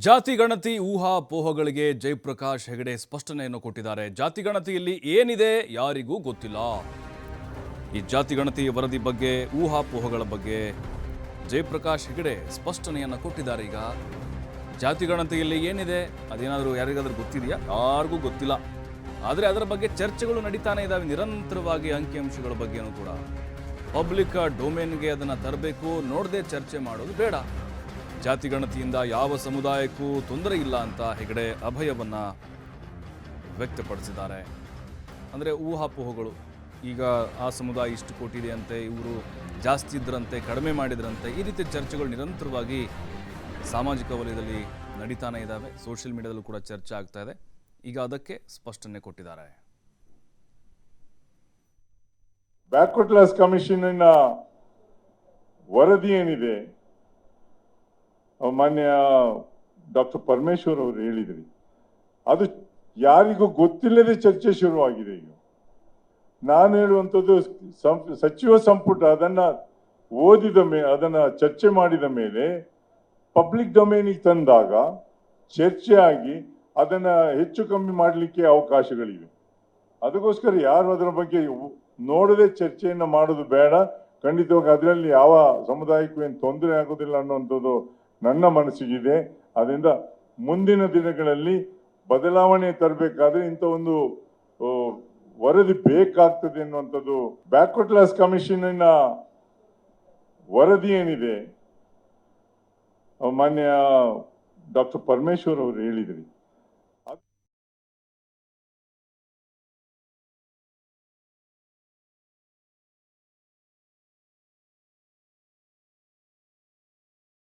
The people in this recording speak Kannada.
ಜಾತಿ ಗಣತಿ ಊಹಾಪೋಹಗಳಿಗೆ ಜಯಪ್ರಕಾಶ್ ಹೆಗಡೆ ಸ್ಪಷ್ಟನೆಯನ್ನು ಕೊಟ್ಟಿದ್ದಾರೆ. ಜಾತಿ ಗಣತಿಯಲ್ಲಿ ಏನಿದೆ ಯಾರಿಗೂ ಗೊತ್ತಿಲ್ಲ. ಈ ಜಾತಿ ಗಣತಿ ವರದಿ ಬಗ್ಗೆ ಊಹಾಪೋಹಗಳ ಬಗ್ಗೆ ಜಯಪ್ರಕಾಶ್ ಹೆಗಡೆ ಸ್ಪಷ್ಟನೆಯನ್ನು ಕೊಟ್ಟಿದ್ದಾರೆ. ಈಗ ಜಾತಿ ಗಣತಿಯಲ್ಲಿ ಏನಿದೆ ಅದೇನಾದರೂ ಯಾರಿಗಾದ್ರೂ ಗೊತ್ತಿದೆಯಾ? ಯಾರಿಗೂ ಗೊತ್ತಿಲ್ಲ. ಆದರೆ ಅದರ ಬಗ್ಗೆ ಚರ್ಚೆಗಳು ನಡೀತಾನೆ ಇದ್ದಾವೆ ನಿರಂತರವಾಗಿ. ಅಂಕಿಅಂಶಗಳ ಬಗ್ಗೆನೂ ಕೂಡ ಪಬ್ಲಿಕ್ ಡೊಮೇನ್ಗೆ ಅದನ್ನು ತರಬೇಕು, ನೋಡದೆ ಚರ್ಚೆ ಮಾಡೋದು ಬೇಡ. ಜಾತಿ ಗಣತಿಯಿಂದ ಯಾವ ಸಮುದಾಯಕ್ಕೂ ತೊಂದರೆ ಇಲ್ಲ ಅಂತ ಹೆಗಡೆ ಅಭಯವನ್ನ ವ್ಯಕ್ತಪಡಿಸಿದ್ದಾರೆ. ಅಂದರೆ ಊಹಾಪೋಹಗಳು, ಈಗ ಆ ಸಮುದಾಯ ಇಷ್ಟು ಕೊಟ್ಟಿದೆ ಅಂತೆ, ಇವರು ಜಾಸ್ತಿ ಇದ್ರಂತೆ, ಕಡಿಮೆ ಮಾಡಿದ್ರಂತೆ, ಈ ರೀತಿ ಚರ್ಚೆಗಳು ನಿರಂತರವಾಗಿ ಸಾಮಾಜಿಕ ವಲಯದಲ್ಲಿ ನಡೀತಾನೆ ಇದ್ದಾವೆ. ಸೋಷಿಯಲ್ ಮೀಡಿಯಾದಲ್ಲೂ ಕೂಡ ಚರ್ಚೆ ಆಗ್ತಾ ಇದೆ. ಈಗ ಅದಕ್ಕೆ ಸ್ಪಷ್ಟನೆ ಕೊಟ್ಟಿದ್ದಾರೆ. ಬ್ಯಾಕ್ವರ್ಡ್ ಕ್ಲಾಸ್ ಕಮಿಷನ್ನ ವರದಿ ಏನಿದೆ, ಮಾನ್ಯ ಡಾಕ್ಟರ್ ಪರಮೇಶ್ವರ್ ಅವರು ಹೇಳಿದ್ರಿ, ಅದು ಯಾರಿಗೂ ಗೊತ್ತಿಲ್ಲದೆ ಚರ್ಚೆ ಶುರುವಾಗಿದೆ. ಈಗ ನಾನು ಹೇಳುವಂಥದ್ದು, ಸಚಿವ ಸಂಪುಟ ಅದನ್ನ ಓದಿದ ಮೇಲೆ, ಅದನ್ನ ಚರ್ಚೆ ಮಾಡಿದ ಮೇಲೆ ಪಬ್ಲಿಕ್ ಡೊಮೇನಿಗೆ ತಂದಾಗ ಚರ್ಚೆ ಆಗಿ ಅದನ್ನ ಹೆಚ್ಚು ಕಮ್ಮಿ ಮಾಡಲಿಕ್ಕೆ ಅವಕಾಶಗಳಿವೆ. ಅದಕ್ಕೋಸ್ಕರ ಯಾರು ಅದರ ಬಗ್ಗೆ ನೋಡದೆ ಚರ್ಚೆಯನ್ನು ಮಾಡೋದು ಬೇಡ. ಖಂಡಿತವಾಗಿ ಅದರಲ್ಲಿ ಯಾವ ಸಮುದಾಯಕ್ಕೂ ಏನು ತೊಂದರೆ ಆಗೋದಿಲ್ಲ ಅನ್ನುವಂಥದ್ದು ನನ್ನ ಮನಸ್ಸಿಗಿದೆ. ಅದರಿಂದ ಮುಂದಿನ ದಿನಗಳಲ್ಲಿ ಬದಲಾವಣೆ ತರಬೇಕಾದ್ರೆ ಇಂಥ ಒಂದು ವರದಿ ಬೇಕಾಗ್ತದೆ ಅನ್ನುವಂಥದ್ದು. ಬ್ಯಾಕ್ವರ್ಡ್ ಕ್ಲಾಸ್ ಕಮಿಷನ್ನ ವರದಿ ಏನಿದೆ, ಮಾನ್ಯ ಡಾಕ್ಟರ್ ಪರಮೇಶ್ವರ್ ಅವರು ಹೇಳಿದ್ರಿ,